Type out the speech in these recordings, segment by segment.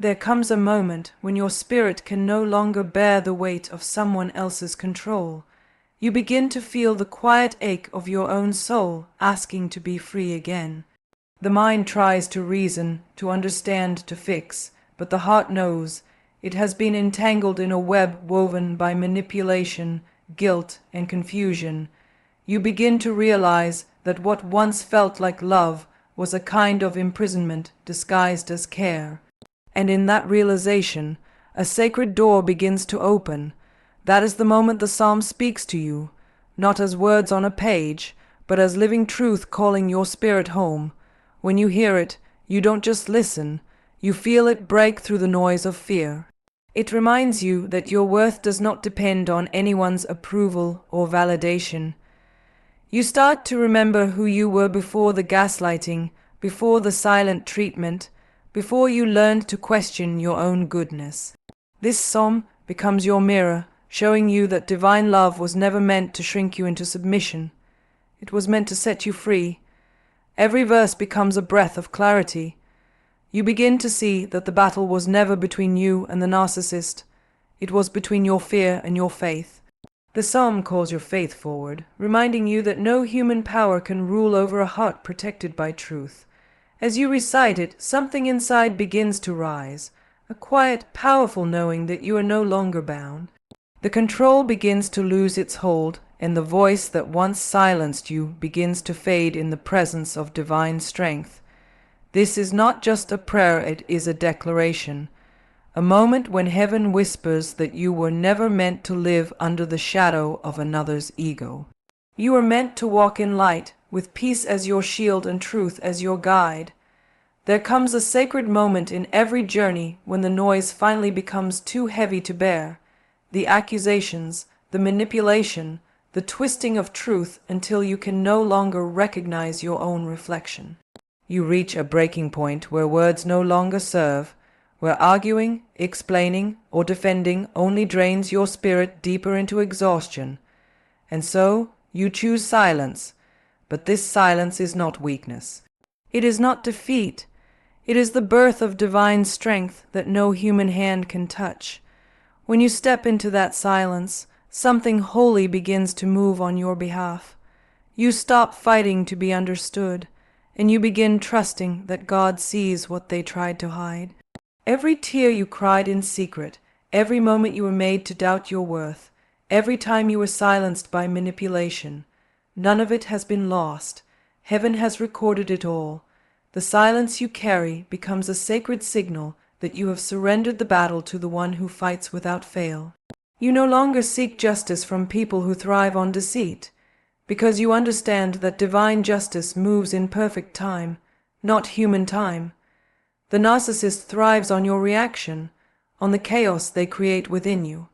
There comes a moment when your spirit can no longer bear the weight of someone else's control. You begin to feel the quiet ache of your own soul asking to be free again. The mind tries to reason, to understand, to fix, but the heart knows it has been entangled in a web woven by manipulation, guilt, and confusion. You begin to realize that what once felt like love was a kind of imprisonment disguised as care. And in that realization, a sacred door begins to open. That is the moment the psalm speaks to you, not as words on a page, but as living truth calling your spirit home. When you hear it, you don't just listen, you feel it break through the noise of fear. It reminds you that your worth does not depend on anyone's approval or validation. You start to remember who you were before the gaslighting, before the silent treatment, before you learned to question your own goodness. This psalm becomes your mirror, showing you that divine love was never meant to shrink you into submission. It was meant to set you free. Every verse becomes a breath of clarity. You begin to see that the battle was never between you and the narcissist. It was between your fear and your faith. The psalm calls your faith forward, reminding you that no human power can rule over a heart protected by truth. As you recite it, something inside begins to rise, a quiet, powerful knowing that you are no longer bound. The control begins to lose its hold, and the voice that once silenced you begins to fade in the presence of divine strength. This is not just a prayer, it is a declaration, a moment when heaven whispers that you were never meant to live under the shadow of another's ego. You are meant to walk in light, with peace as your shield and truth as your guide. There comes a sacred moment in every journey when the noise finally becomes too heavy to bear. The accusations, the manipulation, the twisting of truth until you can no longer recognize your own reflection. You reach a breaking point where words no longer serve, where arguing, explaining, or defending only drains your spirit deeper into exhaustion. And so you choose silence, but this silence is not weakness. It is not defeat. It is the birth of divine strength that no human hand can touch. When you step into that silence, something holy begins to move on your behalf. You stop fighting to be understood, and you begin trusting that God sees what they tried to hide. Every tear you cried in secret, every moment you were made to doubt your worth, every time you were silenced by manipulation, none of it has been lost. Heaven has recorded it all. The silence you carry becomes a sacred signal that you have surrendered the battle to the one who fights without fail. You no longer seek justice from people who thrive on deceit, because you understand that divine justice moves in perfect time, not human time. The narcissist thrives on your reaction, on the chaos they create within you.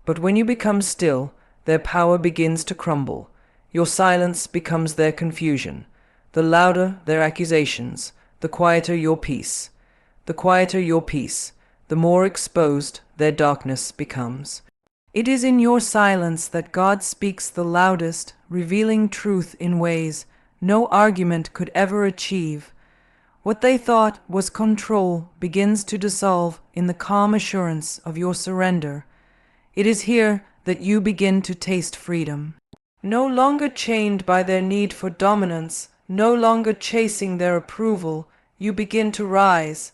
But when you become still, their power begins to crumble. Your silence becomes their confusion. The louder their accusations, the quieter your peace. The quieter your peace, the more exposed their darkness becomes. It is in your silence that God speaks the loudest, revealing truth in ways no argument could ever achieve. What they thought was control begins to dissolve in the calm assurance of your surrender. It is here that you begin to taste freedom. No longer chained by their need for dominance, no longer chasing their approval, you begin to rise.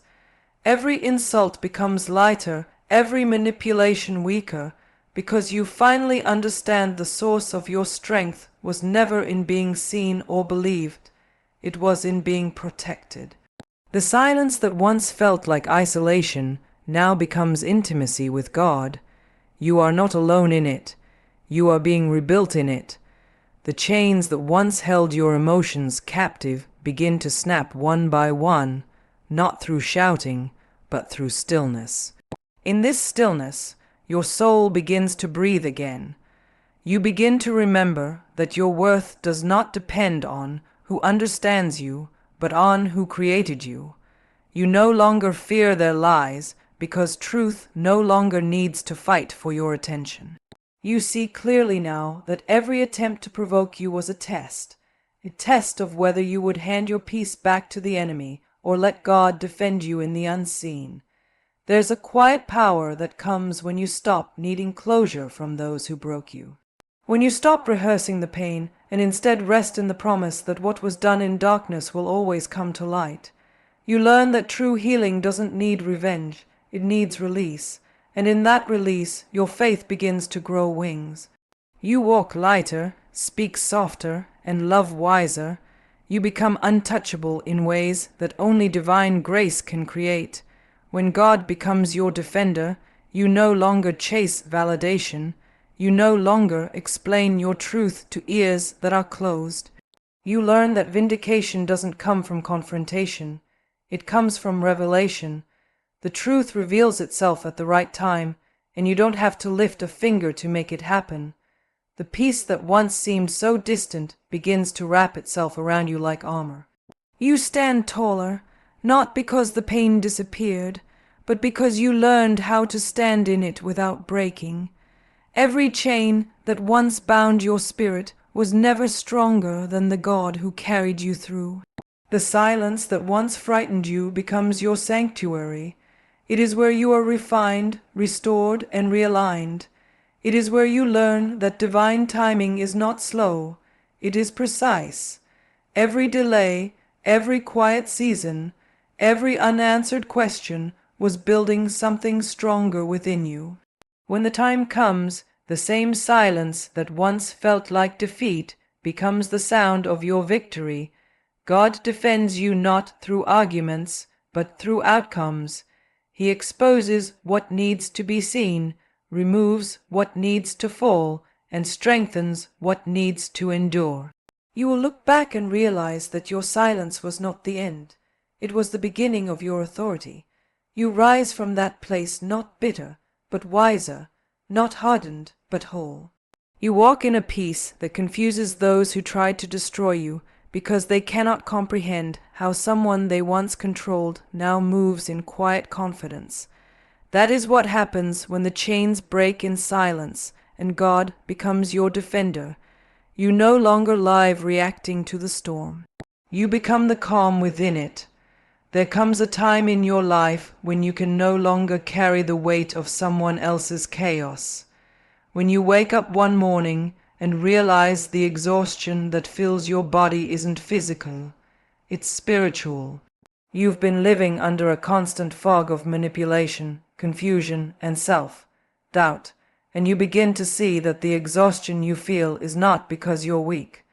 Every insult becomes lighter, every manipulation weaker, because you finally understand the source of your strength was never in being seen or believed. It was in being protected. The silence that once felt like isolation now becomes intimacy with God. You are not alone in it. You are being rebuilt in it. The chains that once held your emotions captive begin to snap one by one, not through shouting, but through stillness. In this stillness, your soul begins to breathe again. You begin to remember that your worth does not depend on who understands you, but on who created you. You no longer fear their lies, because truth no longer needs to fight for your attention. You see clearly now that every attempt to provoke you was a test of whether you would hand your peace back to the enemy or let God defend you in the unseen. There's a quiet power that comes when you stop needing closure from those who broke you. When you stop rehearsing the pain and instead rest in the promise that what was done in darkness will always come to light, you learn that true healing doesn't need revenge, it needs release, and in that release your faith begins to grow wings. You walk lighter, speak softer, and love wiser. You become untouchable in ways that only divine grace can create. When God becomes your defender, you no longer chase validation. You no longer explain your truth to ears that are closed. You learn that vindication doesn't come from confrontation. It comes from revelation. The truth reveals itself at the right time, and you don't have to lift a finger to make it happen. The peace that once seemed so distant begins to wrap itself around you like armor. You stand taller, not because the pain disappeared, but because you learned how to stand in it without breaking. Every chain that once bound your spirit was never stronger than the God who carried you through. The silence that once frightened you becomes your sanctuary. It is where you are refined, restored, and realigned. It is where you learn that divine timing is not slow, it is precise. Every delay, every quiet season, every unanswered question was building something stronger within you. When the time comes, the same silence that once felt like defeat becomes the sound of your victory. God defends you not through arguments, but through outcomes. He exposes what needs to be seen, removes what needs to fall, and strengthens what needs to endure. You will look back and realize that your silence was not the end. It was the beginning of your authority. You rise from that place not bitter, but wiser, not hardened, but whole. You walk in a peace that confuses those who tried to destroy you, because they cannot comprehend how someone they once controlled now moves in quiet confidence. That is what happens when the chains break in silence and God becomes your defender. You no longer live reacting to the storm. You become the calm within it. There comes a time in your life when you can no longer carry the weight of someone else's chaos. When you wake up one morning and realize the exhaustion that fills your body isn't physical, it's spiritual. You've been living under a constant fog of manipulation, confusion, and self-doubt, and you begin to see that the exhaustion you feel is not because you're weak,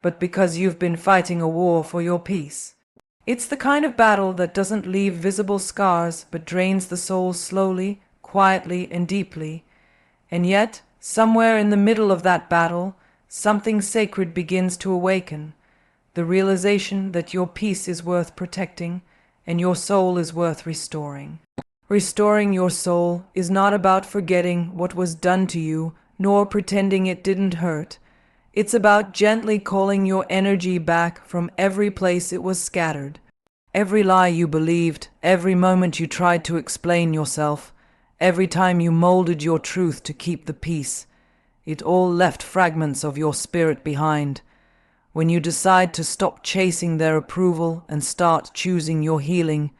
but because you've been fighting a war for your peace. It's the kind of battle that doesn't leave visible scars but drains the soul slowly, quietly, and deeply. And yet, somewhere in the middle of that battle, something sacred begins to awaken, the realization that your peace is worth protecting and your soul is worth restoring. Restoring your soul is not about forgetting what was done to you, nor pretending it didn't hurt. It's about gently calling your energy back from every place it was scattered. Every lie you believed, every moment you tried to explain yourself, every time you molded your truth to keep the peace, it all left fragments of your spirit behind. When you decide to stop chasing their approval and start choosing your healing,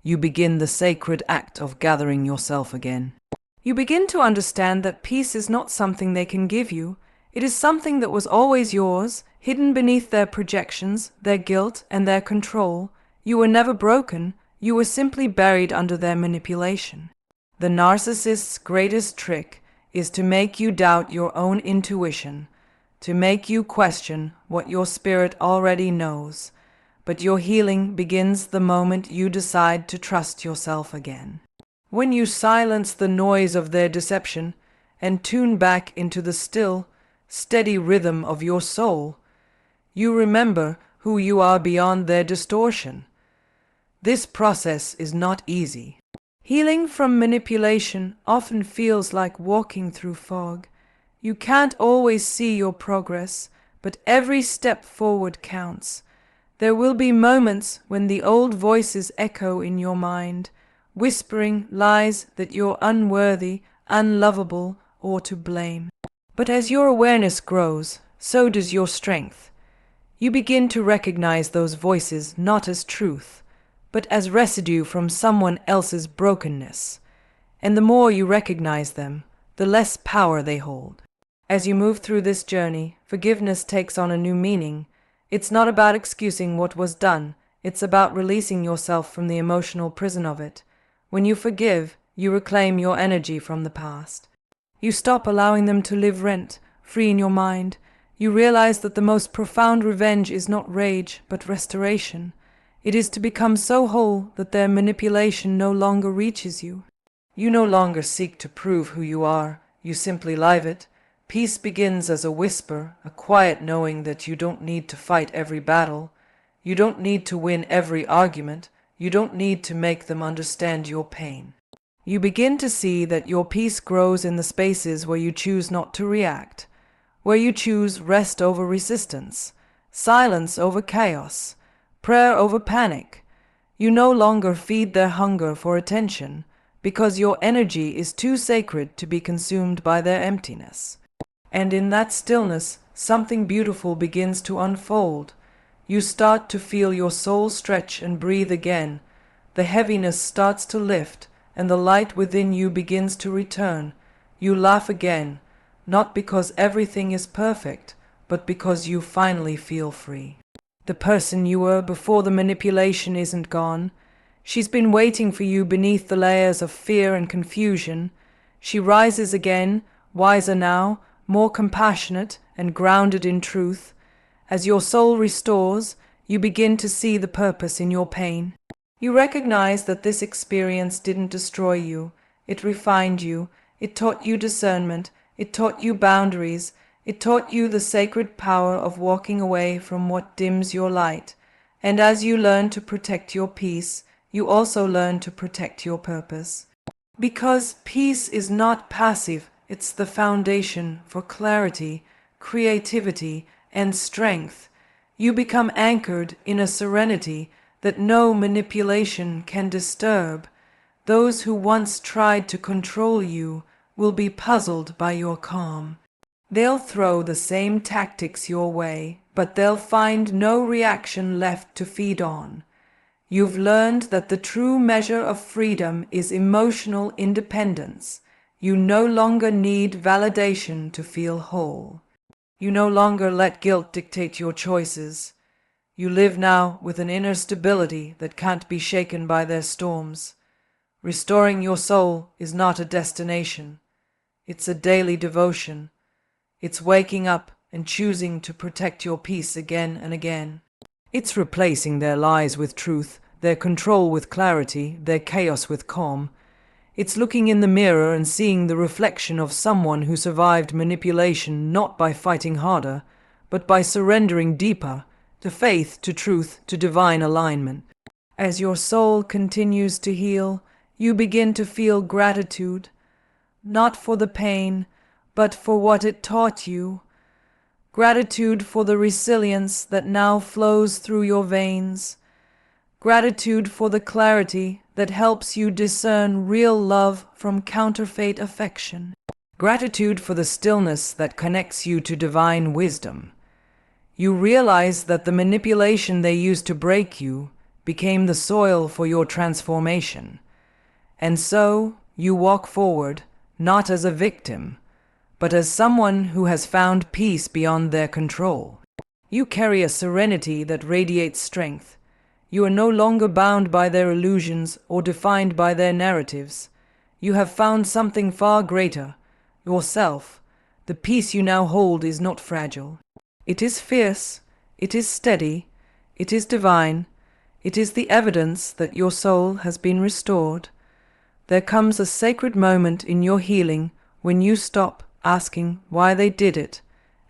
you begin the sacred act of gathering yourself again. You begin to understand that peace is not something they can give you. It is something that was always yours, hidden beneath their projections, their guilt, and their control. You were never broken, you were simply buried under their manipulation. The narcissist's greatest trick is to make you doubt your own intuition, to make you question what your spirit already knows. But your healing begins the moment you decide to trust yourself again. When you silence the noise of their deception and tune back into the still, steady rhythm of your soul, you remember who you are beyond their distortion. This process is not easy. Healing from manipulation often feels like walking through fog. You can't always see your progress, but every step forward counts. There will be moments when the old voices echo in your mind, whispering lies that you're unworthy, unlovable, or to blame. But as your awareness grows, so does your strength. You begin to recognize those voices not as truth, but as residue from someone else's brokenness. And the more you recognize them, the less power they hold. As you move through this journey, forgiveness takes on a new meaning. It's not about excusing what was done, it's about releasing yourself from the emotional prison of it. When you forgive, you reclaim your energy from the past. You stop allowing them to live rent-free in your mind. You realize that the most profound revenge is not rage, but restoration. It is to become so whole that their manipulation no longer reaches you. You no longer seek to prove who you are, you simply live it. Peace begins as a whisper, a quiet knowing that you don't need to fight every battle. You don't need to win every argument. You don't need to make them understand your pain. You begin to see that your peace grows in the spaces where you choose not to react, where you choose rest over resistance, silence over chaos, prayer over panic. You no longer feed their hunger for attention, because your energy is too sacred to be consumed by their emptiness. And in that stillness, something beautiful begins to unfold. You start to feel your soul stretch and breathe again. The heaviness starts to lift, and the light within you begins to return. You laugh again, not because everything is perfect, but because you finally feel free. The person you were before the manipulation isn't gone. She's been waiting for you beneath the layers of fear and confusion. She rises again, wiser now, more compassionate and grounded in truth. As your soul restores, you begin to see the purpose in your pain. You recognize that this experience didn't destroy you. It refined you. It taught you discernment. It taught you boundaries. It taught you the sacred power of walking away from what dims your light. And as you learn to protect your peace, you also learn to protect your purpose. Because peace is not passive, it's the foundation for clarity, creativity, and strength. You become anchored in a serenity that no manipulation can disturb. Those who once tried to control you will be puzzled by your calm. They'll throw the same tactics your way, but they'll find no reaction left to feed on. You've learned that the true measure of freedom is emotional independence. You no longer need validation to feel whole. You no longer let guilt dictate your choices. You live now with an inner stability that can't be shaken by their storms. Restoring your soul is not a destination. It's a daily devotion. It's waking up and choosing to protect your peace again and again. It's replacing their lies with truth, their control with clarity, their chaos with calm. It's looking in the mirror and seeing the reflection of someone who survived manipulation not by fighting harder, but by surrendering deeper, to faith, to truth, to divine alignment. As your soul continues to heal, you begin to feel gratitude, not for the pain, but for what it taught you. Gratitude for the resilience that now flows through your veins. Gratitude for the clarity that helps you discern real love from counterfeit affection. Gratitude for the stillness that connects you to divine wisdom. You realize that the manipulation they used to break you became the soil for your transformation. And so you walk forward, not as a victim, but as someone who has found peace beyond their control. You carry a serenity that radiates strength. You are no longer bound by their illusions or defined by their narratives. You have found something far greater, yourself. The peace you now hold is not fragile. It is fierce, it is steady, it is divine, it is the evidence that your soul has been restored. There comes a sacred moment in your healing when you stop asking why they did it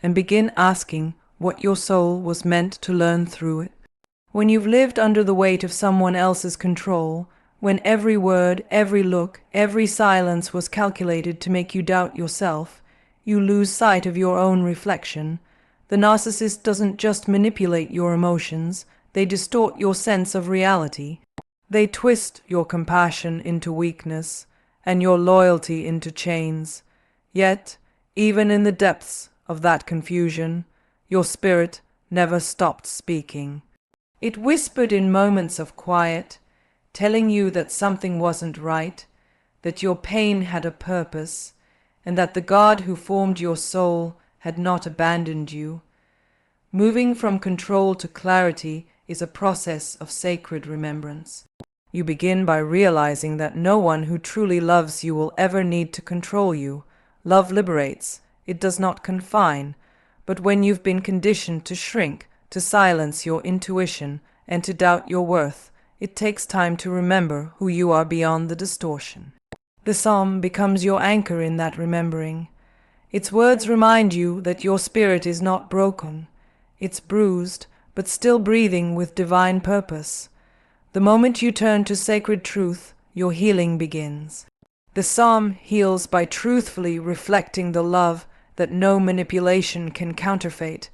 and begin asking what your soul was meant to learn through it. When you've lived under the weight of someone else's control, when every word, every look, every silence was calculated to make you doubt yourself, you lose sight of your own reflection. The narcissist doesn't just manipulate your emotions, they distort your sense of reality. They twist your compassion into weakness and your loyalty into chains. Yet, even in the depths of that confusion, your spirit never stopped speaking. It whispered in moments of quiet, telling you that something wasn't right, that your pain had a purpose, and that the God who formed your soul had not abandoned you. Moving from control to clarity is a process of sacred remembrance. You begin by realizing that no one who truly loves you will ever need to control you. Love liberates, it does not confine. But when you've been conditioned to shrink, to silence your intuition, and to doubt your worth, it takes time to remember who you are beyond the distortion. The psalm becomes your anchor in that remembering. Its words remind you that your spirit is not broken. It's bruised, but still breathing with divine purpose. The moment you turn to sacred truth, your healing begins. The psalm heals by truthfully reflecting the love that no manipulation can counterfeit.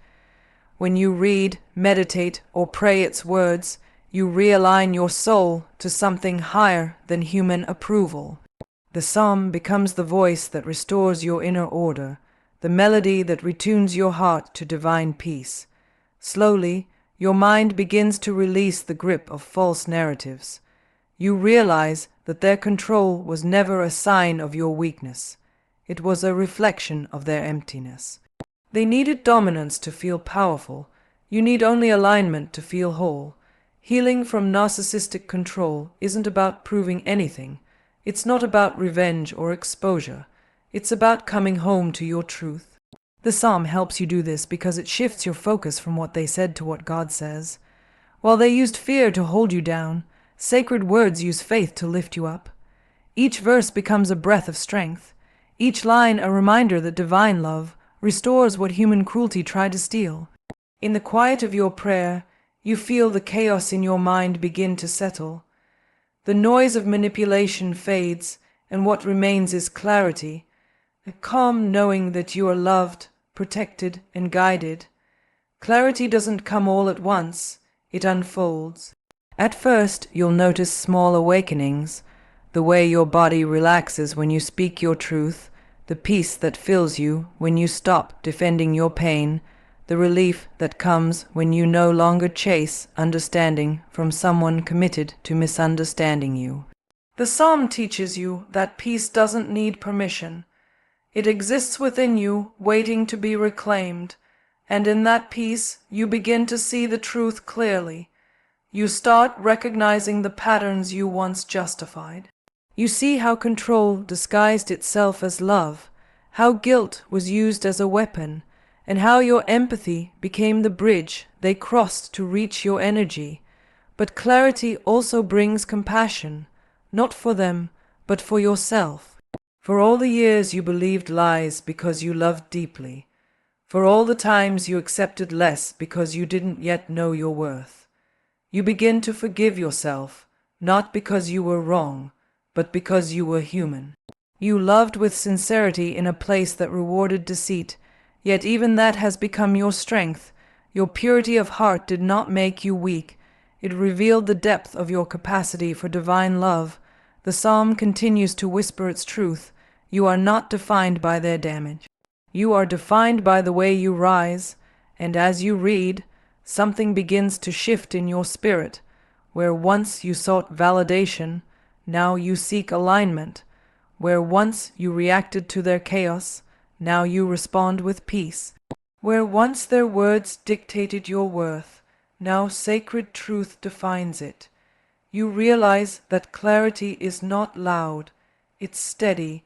When you read, meditate, or pray its words, you realign your soul to something higher than human approval. The psalm becomes the voice that restores your inner order, the melody that retunes your heart to divine peace. Slowly, your mind begins to release the grip of false narratives. You realize that their control was never a sign of your weakness. It was a reflection of their emptiness. They needed dominance to feel powerful. You need only alignment to feel whole. Healing from narcissistic control isn't about proving anything. It's not about revenge or exposure. It's about coming home to your truth. The psalm helps you do this because it shifts your focus from what they said to what God says. While they used fear to hold you down, sacred words use faith to lift you up. Each verse becomes a breath of strength. Each line a reminder that divine love restores what human cruelty tried to steal. In the quiet of your prayer, you feel the chaos in your mind begin to settle. The noise of manipulation fades, and what remains is clarity, a calm knowing that you are loved, protected, and guided. Clarity doesn't come all at once, it unfolds. At first, you'll notice small awakenings, the way your body relaxes when you speak your truth, the peace that fills you when you stop defending your pain, the relief that comes when you no longer chase understanding from someone committed to misunderstanding you. The psalm teaches you that peace doesn't need permission. It exists within you, waiting to be reclaimed, and in that peace you begin to see the truth clearly. You start recognizing the patterns you once justified. You see how control disguised itself as love, how guilt was used as a weapon, and how your empathy became the bridge they crossed to reach your energy. But clarity also brings compassion, not for them, but for yourself. For all the years you believed lies because you loved deeply, for all the times you accepted less because you didn't yet know your worth, you begin to forgive yourself, not because you were wrong, but because you were human. You loved with sincerity in a place that rewarded deceit, yet even that has become your strength. Your purity of heart did not make you weak. It revealed the depth of your capacity for divine love. The psalm continues to whisper its truth. You are not defined by their damage. You are defined by the way you rise, and as you read, something begins to shift in your spirit. Where once you sought validation, now you seek alignment. Where once you reacted to their chaos, now you respond with peace. Where once their words dictated your worth, now sacred truth defines it. You realize that clarity is not loud, it's steady.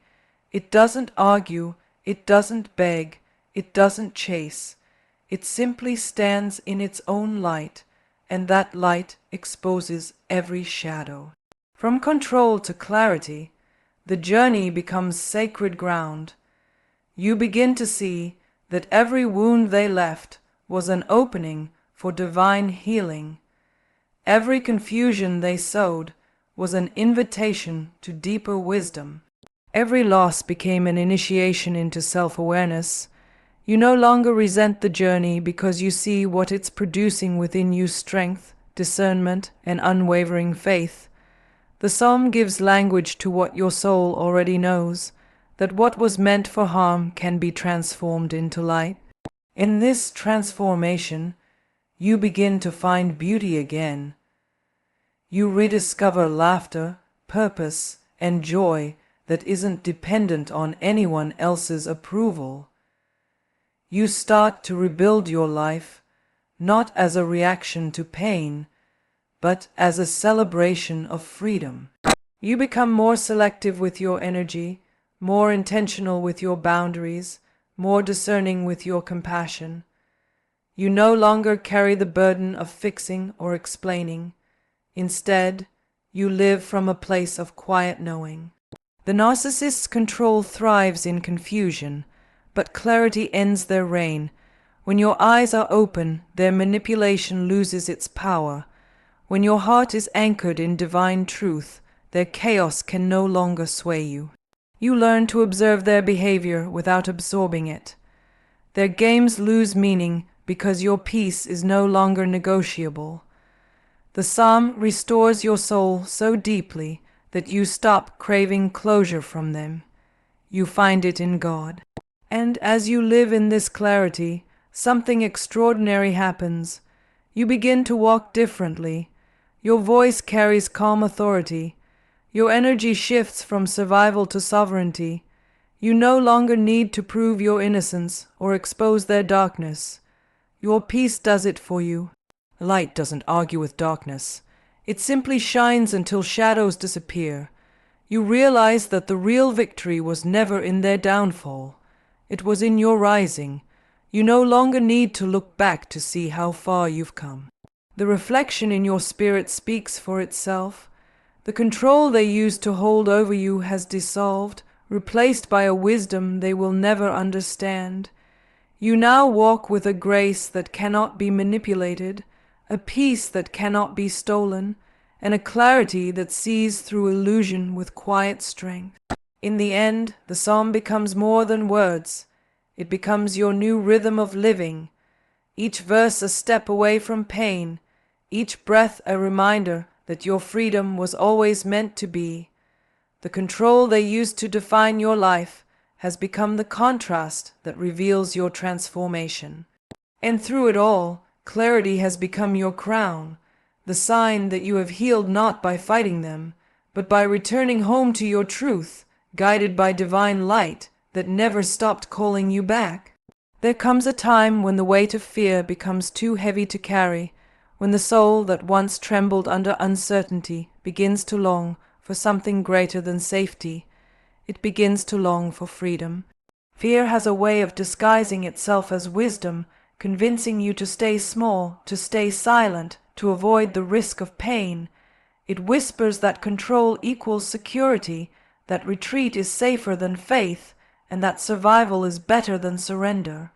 It doesn't argue, it doesn't beg, it doesn't chase. It simply stands in its own light, and that light exposes every shadow. From control to clarity, the journey becomes sacred ground. You begin to see that every wound they left was an opening for divine healing. Every confusion they sowed was an invitation to deeper wisdom. Every loss became an initiation into self-awareness. You no longer resent the journey because you see what it's producing within you: strength, discernment, and unwavering faith. The psalm gives language to what your soul already knows, that what was meant for harm can be transformed into light. In this transformation, you begin to find beauty again. You rediscover laughter, purpose, and joy that isn't dependent on anyone else's approval. You start to rebuild your life, not as a reaction to pain, but as a celebration of freedom. You become more selective with your energy, more intentional with your boundaries, more discerning with your compassion. You no longer carry the burden of fixing or explaining. Instead, you live from a place of quiet knowing. The narcissist's control thrives in confusion, but clarity ends their reign. When your eyes are open, their manipulation loses its power. When your heart is anchored in divine truth, their chaos can no longer sway you. You learn to observe their behavior without absorbing it. Their games lose meaning because your peace is no longer negotiable. The psalm restores your soul so deeply that you stop craving closure from them. You find it in God. And as you live in this clarity, something extraordinary happens. You begin to walk differently. Your voice carries calm authority. Your energy shifts from survival to sovereignty. You no longer need to prove your innocence or expose their darkness. Your peace does it for you. Light doesn't argue with darkness. It simply shines until shadows disappear. You realize that the real victory was never in their downfall. It was in your rising. You no longer need to look back to see how far you've come. The reflection in your spirit speaks for itself. The control they used to hold over you has dissolved, replaced by a wisdom they will never understand. You now walk with a grace that cannot be manipulated, a peace that cannot be stolen, and a clarity that sees through illusion with quiet strength. In the end, the psalm becomes more than words. It becomes your new rhythm of living, each verse a step away from pain, each breath a reminder that your freedom was always meant to be. The control they used to define your life has become the contrast that reveals your transformation. And through it all, clarity has become your crown, the sign that you have healed not by fighting them, but by returning home to your truth, guided by divine light that never stopped calling you back. There comes a time when the weight of fear becomes too heavy to carry, when the soul that once trembled under uncertainty begins to long for something greater than safety. It begins to long for freedom. Fear has a way of disguising itself as wisdom, convincing you to stay small, to stay silent, to avoid the risk of pain. It whispers that control equals security, that retreat is safer than faith, and that survival is better than surrender.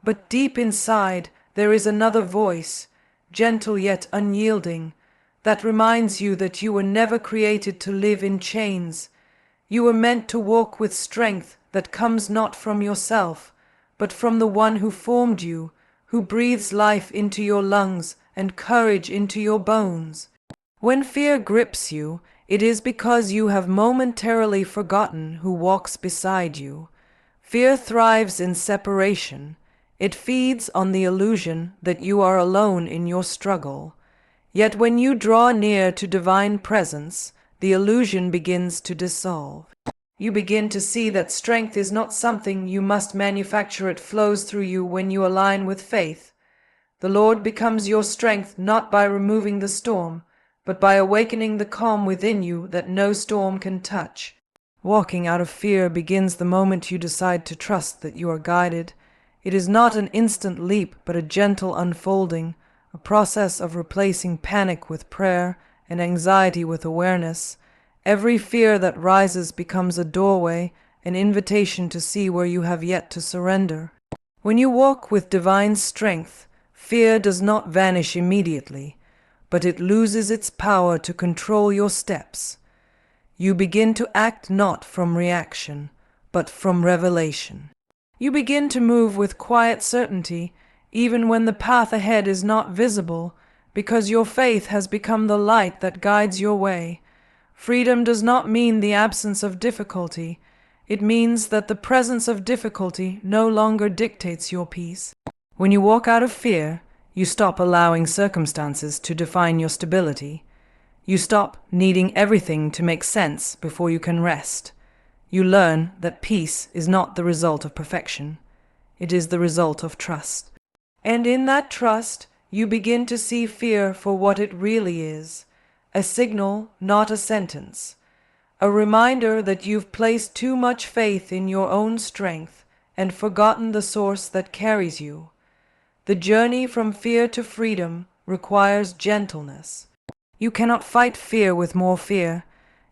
But deep inside, there is another voice, gentle yet unyielding, that reminds you that you were never created to live in chains. You were meant to walk with strength that comes not from yourself, but from the one who formed you, who breathes life into your lungs and courage into your bones. When fear grips you, it is because you have momentarily forgotten who walks beside you. Fear thrives in separation. It feeds on the illusion that you are alone in your struggle. Yet when you draw near to divine presence, the illusion begins to dissolve. You begin to see that strength is not something you must manufacture. It flows through you when you align with faith. The Lord becomes your strength not by removing the storm, but by awakening the calm within you that no storm can touch. Walking out of fear begins the moment you decide to trust that you are guided. It is not an instant leap, but a gentle unfolding, a process of replacing panic with prayer and anxiety with awareness. Every fear that rises becomes a doorway, an invitation to see where you have yet to surrender. When you walk with divine strength, fear does not vanish immediately, but it loses its power to control your steps. You begin to act not from reaction, but from revelation. You begin to move with quiet certainty, even when the path ahead is not visible, because your faith has become the light that guides your way. Freedom does not mean the absence of difficulty. It means that the presence of difficulty no longer dictates your peace. When you walk out of fear, you stop allowing circumstances to define your stability. You stop needing everything to make sense before you can rest. You learn that peace is not the result of perfection. It is the result of trust. And in that trust, you begin to see fear for what it really is, a signal, not a sentence, a reminder that you've placed too much faith in your own strength and forgotten the source that carries you. The journey from fear to freedom requires gentleness. You cannot fight fear with more fear.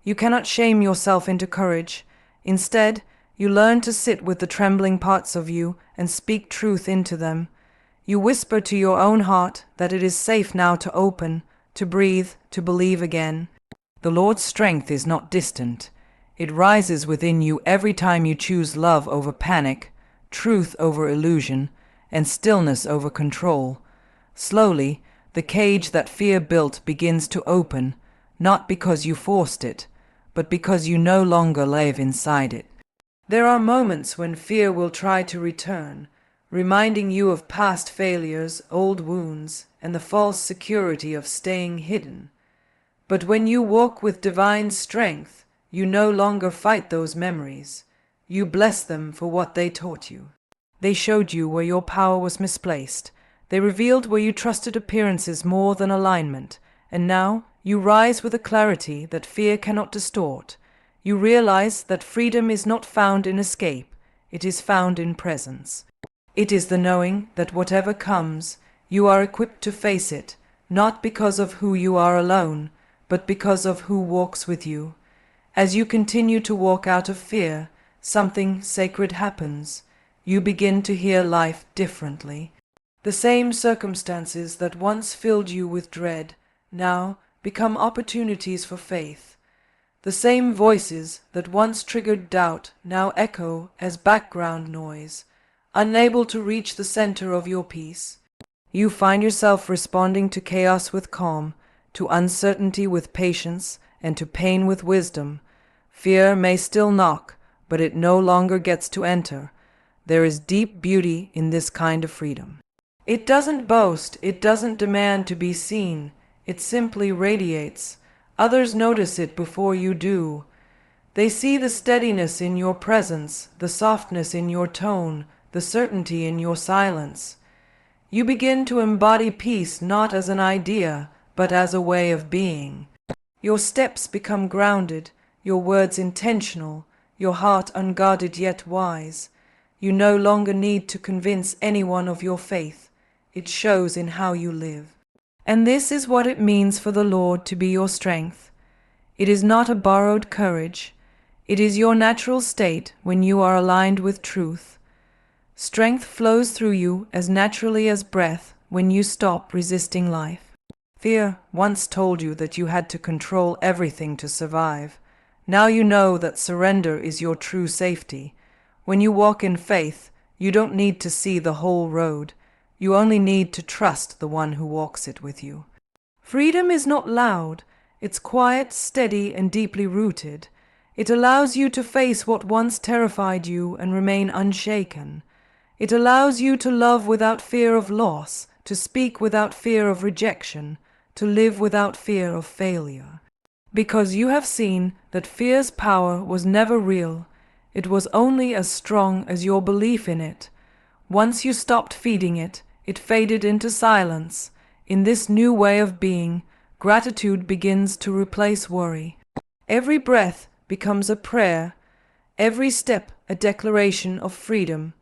You cannot shame yourself into courage. Instead, you learn to sit with the trembling parts of you and speak truth into them. You whisper to your own heart that it is safe now to open, to breathe, to believe again. The Lord's strength is not distant. It rises within you every time you choose love over panic, truth over illusion, and stillness over control. Slowly, the cage that fear built begins to open, not because you forced it, but because you no longer live inside it. There are moments when fear will try to return, reminding you of past failures, old wounds, and the false security of staying hidden. But when you walk with divine strength, you no longer fight those memories. You bless them for what they taught you. They showed you where your power was misplaced. They revealed where you trusted appearances more than alignment. And now you rise with a clarity that fear cannot distort. You realize that freedom is not found in escape. It is found in presence. It is the knowing that whatever comes, you are equipped to face it, not because of who you are alone, but because of who walks with you. As you continue to walk out of fear, something sacred happens. You begin to hear life differently. The same circumstances that once filled you with dread now become opportunities for faith. The same voices that once triggered doubt now echo as background noise, unable to reach the center of your peace. You find yourself responding to chaos with calm, to uncertainty with patience, and to pain with wisdom. Fear may still knock, but it no longer gets to enter. There is deep beauty in this kind of freedom. It doesn't boast, it doesn't demand to be seen, it simply radiates. Others notice it before you do. They see the steadiness in your presence, the softness in your tone, the certainty in your silence. You begin to embody peace not as an idea, but as a way of being. Your steps become grounded, your words intentional, your heart unguarded yet wise. You no longer need to convince anyone of your faith. It shows in how you live. And this is what it means for the Lord to be your strength. It is not a borrowed courage. It is your natural state when you are aligned with truth. Strength flows through you as naturally as breath when you stop resisting life. Fear once told you that you had to control everything to survive. Now you know that surrender is your true safety. When you walk in faith, you don't need to see the whole road. You only need to trust the one who walks it with you. Freedom is not loud. It's quiet, steady, and deeply rooted. It allows you to face what once terrified you and remain unshaken. It allows you to love without fear of loss, to speak without fear of rejection, to live without fear of failure. Because you have seen that fear's power was never real. It was only as strong as your belief in it. Once you stopped feeding it, it faded into silence. In this new way of being, gratitude begins to replace worry. Every breath becomes a prayer, every step a declaration of freedom.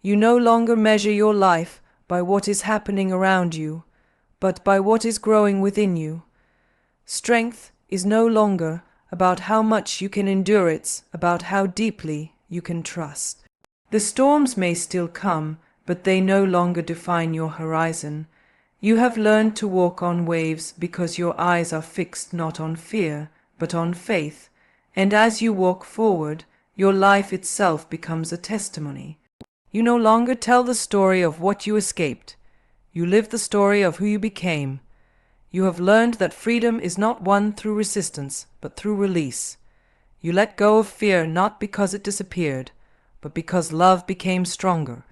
You no longer measure your life by what is happening around you, but by what is growing within you. Strength is no longer about how much you can endure, it's about how deeply you can trust. The storms may still come, but they no longer define your horizon. You have learned to walk on waves because your eyes are fixed not on fear, but on faith, and as you walk forward, your life itself becomes a testimony. You no longer tell the story of what you escaped. You live the story of who you became. You have learned that freedom is not won through resistance, but through release. You let go of fear not because it disappeared, but because love became stronger.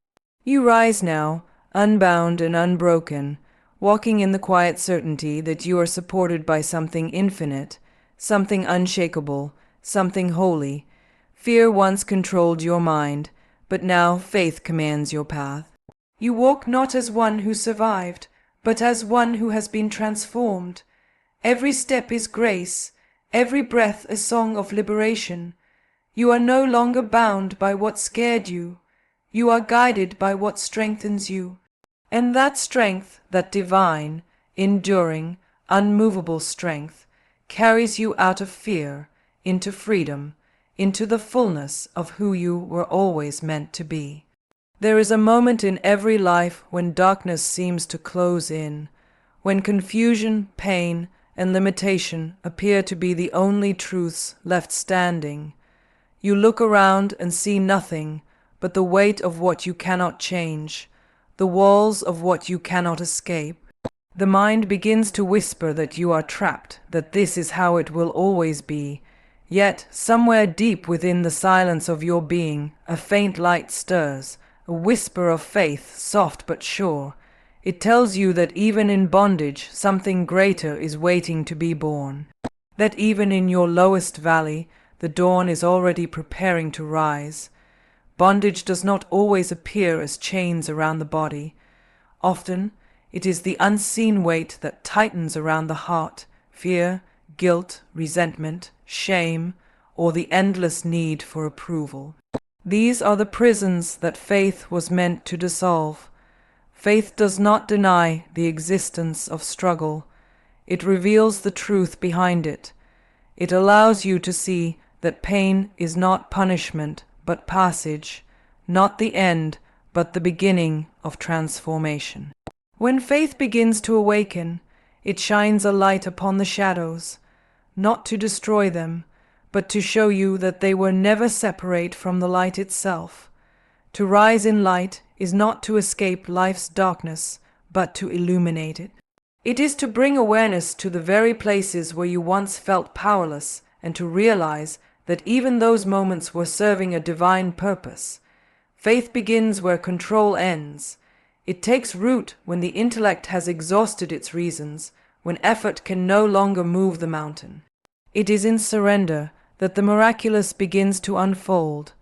You rise now, unbound and unbroken, walking in the quiet certainty that you are supported by something infinite, something unshakable, something holy. Fear once controlled your mind, but now faith commands your path. You walk not as one who survived, but as one who has been transformed. Every step is grace, every breath a song of liberation. You are no longer bound by what scared you. You are guided by what strengthens you. And that strength, that divine, enduring, unmovable strength, carries you out of fear, into freedom, into the fullness of who you were always meant to be. There is a moment in every life when darkness seems to close in, when confusion, pain, and limitation appear to be the only truths left standing. You look around and see nothing but the weight of what you cannot change, the walls of what you cannot escape. The mind begins to whisper that you are trapped, that this is how it will always be. Yet, somewhere deep within the silence of your being, a faint light stirs, a whisper of faith, soft but sure. It tells you that even in bondage, something greater is waiting to be born. That even in your lowest valley, the dawn is already preparing to rise. Bondage does not always appear as chains around the body. Often, it is the unseen weight that tightens around the heart, fear, guilt, resentment, shame, or the endless need for approval. These are the prisons that faith was meant to dissolve. Faith does not deny the existence of struggle. It reveals the truth behind it. It allows you to see that pain is not punishment, but passage, not the end, but the beginning of transformation. When faith begins to awaken, it shines a light upon the shadows, not to destroy them, but to show you that they were never separate from the light itself. To rise in light is not to escape life's darkness, but to illuminate it. It is to bring awareness to the very places where you once felt powerless, and to realize that even those moments were serving a divine purpose. Faith begins where control ends. It takes root when the intellect has exhausted its reasons, when effort can no longer move the mountain. It is in surrender that the miraculous begins to unfold,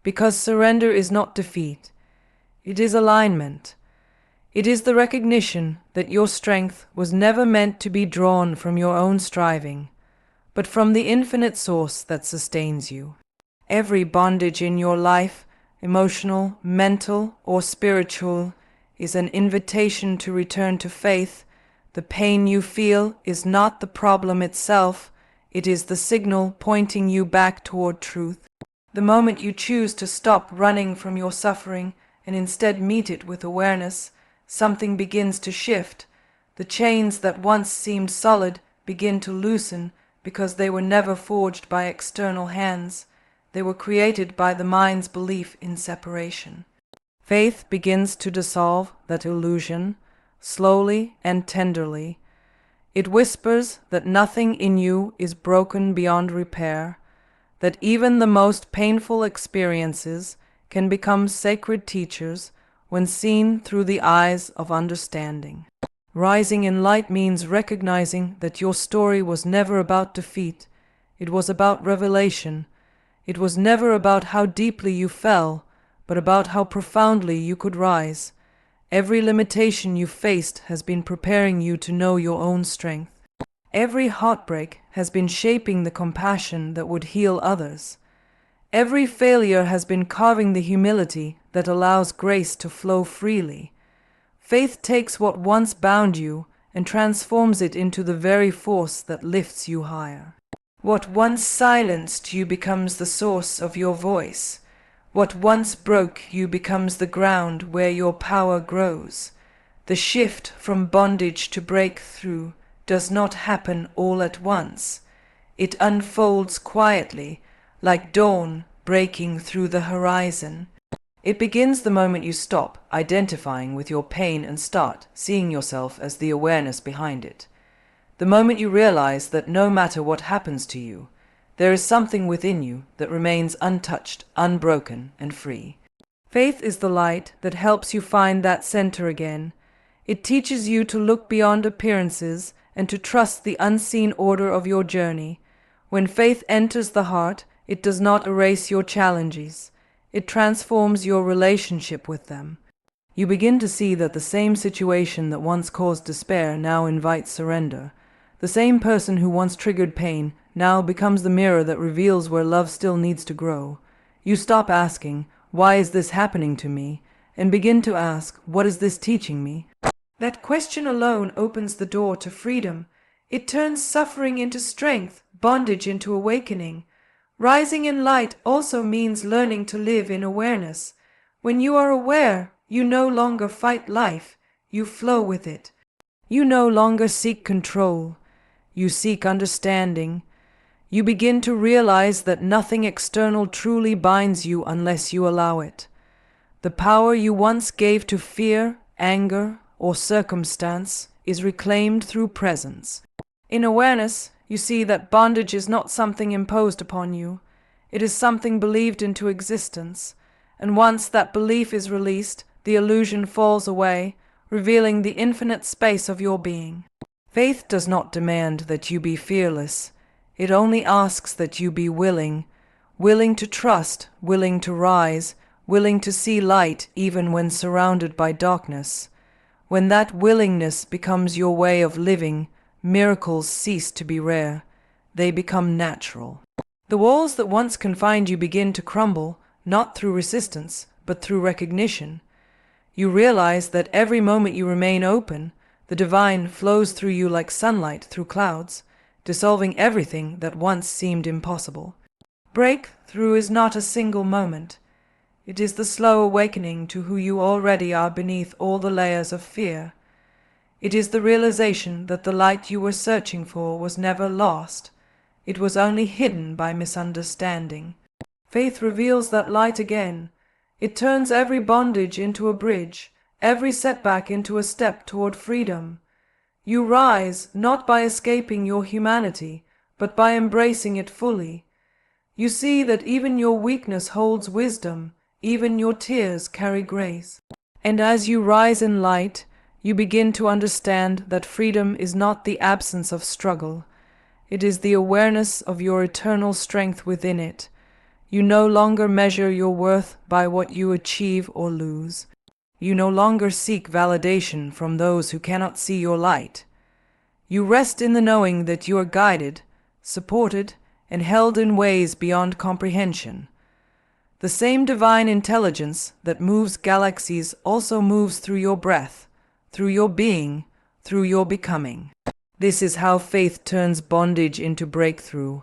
because surrender is not defeat. It is alignment. It is the recognition that your strength was never meant to be drawn from your own striving, but from the infinite source that sustains you. Every bondage in your life, emotional, mental, or spiritual, is an invitation to return to faith. The pain you feel is not the problem itself, it is the signal pointing you back toward truth. The moment you choose to stop running from your suffering and instead meet it with awareness, something begins to shift. The chains that once seemed solid begin to loosen because they were never forged by external hands. They were created by the mind's belief in separation. Faith begins to dissolve that illusion, slowly and tenderly. It whispers that nothing in you is broken beyond repair, that even the most painful experiences can become sacred teachers when seen through the eyes of understanding. Rising in light means recognizing that your story was never about defeat. It was about revelation. It was never about how deeply you fell, but about how profoundly you could rise. Every limitation you faced has been preparing you to know your own strength. Every heartbreak has been shaping the compassion that would heal others. Every failure has been carving the humility that allows grace to flow freely. Faith takes what once bound you and transforms it into the very force that lifts you higher. What once silenced you becomes the source of your voice. What once broke you becomes the ground where your power grows. The shift from bondage to breakthrough does not happen all at once. It unfolds quietly, like dawn breaking through the horizon. It begins the moment you stop identifying with your pain and start seeing yourself as the awareness behind it. The moment you realize that no matter what happens to you, there is something within you that remains untouched, unbroken, and free. Faith is the light that helps you find that center again. It teaches you to look beyond appearances and to trust the unseen order of your journey. When faith enters the heart, It does not erase your challenges. It transforms your relationship with them. You begin to see that the same situation that once caused despair now invites surrender. The same person who once triggered pain now becomes the mirror that reveals where love still needs to grow. You stop asking, "Why is this happening to me?" and begin to ask, "What is this teaching me?" That question alone opens the door to freedom. It turns suffering into strength, bondage into awakening. Rising in light also means learning to live in awareness. When you are aware, you no longer fight life, you flow with it. You no longer seek control, you seek understanding. You begin to realize that nothing external truly binds you unless you allow it. The power you once gave to fear, anger, or circumstance is reclaimed through presence. In awareness, you see that bondage is not something imposed upon you. It is something believed into existence, and once that belief is released, the illusion falls away, revealing the infinite space of your being. Faith does not demand that you be fearless. It only asks that you be willing, willing to trust, willing to rise, willing to see light even when surrounded by darkness. When that willingness becomes your way of living, miracles cease to be rare. They become natural. The walls that once confined you begin to crumble, not through resistance, but through recognition. You realize that every moment you remain open, the divine flows through you like sunlight through clouds, dissolving everything that once seemed impossible. Breakthrough is not a single moment. It is the slow awakening to who you already are beneath all the layers of fear. It is the realization that the light you were searching for was never lost. It was only hidden by misunderstanding. Faith reveals that light again. It turns every bondage into a bridge, every setback into a step toward freedom. You rise not by escaping your humanity, but by embracing it fully. You see that even your weakness holds wisdom, even your tears carry grace. And as you rise in light, you begin to understand that freedom is not the absence of struggle. It is the awareness of your eternal strength within it. You no longer measure your worth by what you achieve or lose. You no longer seek validation from those who cannot see your light. You rest in the knowing that you are guided, supported, and held in ways beyond comprehension. The same divine intelligence that moves galaxies also moves through your breath, through your being, through your becoming. This is how faith turns bondage into breakthrough,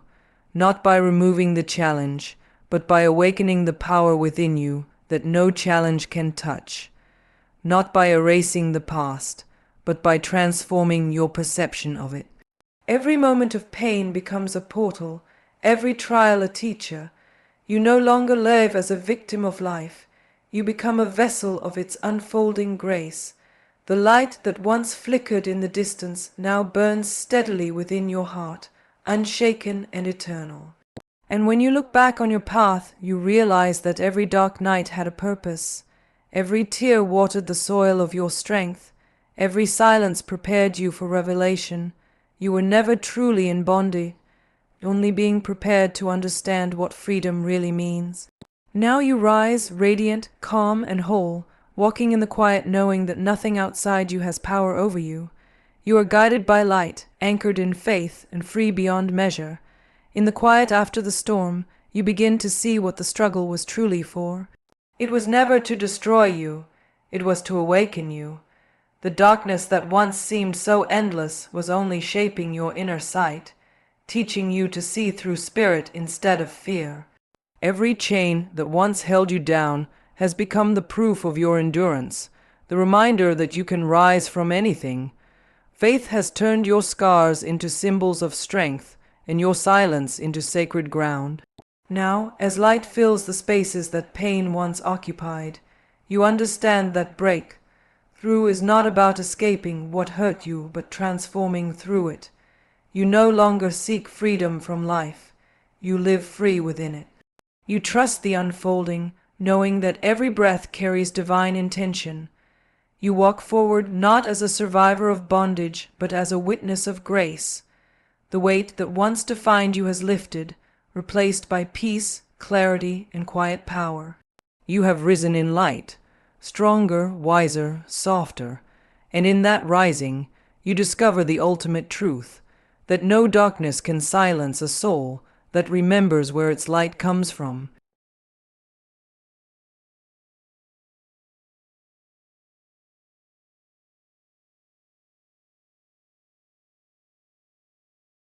not by removing the challenge, but by awakening the power within you that no challenge can touch, not by erasing the past, but by transforming your perception of it. Every moment of pain becomes a portal, every trial a teacher. You no longer live as a victim of life. You become a vessel of its unfolding grace. The light that once flickered in the distance now burns steadily within your heart, unshaken and eternal. And when you look back on your path, you realize that every dark night had a purpose. Every tear watered the soil of your strength. Every silence prepared you for revelation. You were never truly in bondage, only being prepared to understand what freedom really means. Now you rise, radiant, calm, and whole, walking in the quiet knowing that nothing outside you has power over you. You are guided by light, anchored in faith, and free beyond measure. In the quiet after the storm, you begin to see what the struggle was truly for. It was never to destroy you, it was to awaken you. The darkness that once seemed so endless was only shaping your inner sight, teaching you to see through spirit instead of fear. Every chain that once held you down has become the proof of your endurance, the reminder that you can rise from anything. Faith has turned your scars into symbols of strength, and your silence into sacred ground. Now, as light fills the spaces that pain once occupied, you understand that breakthrough is not about escaping what hurt you, but transforming through it. You no longer seek freedom from life. You live free within it. You trust the unfolding, knowing that every breath carries divine intention. You walk forward not as a survivor of bondage, but as a witness of grace. The weight that once defined you has lifted, replaced by peace, clarity, and quiet power. You have risen in light, stronger, wiser, softer, and in that rising, you discover the ultimate truth, that no darkness can silence a soul that remembers where its light comes from,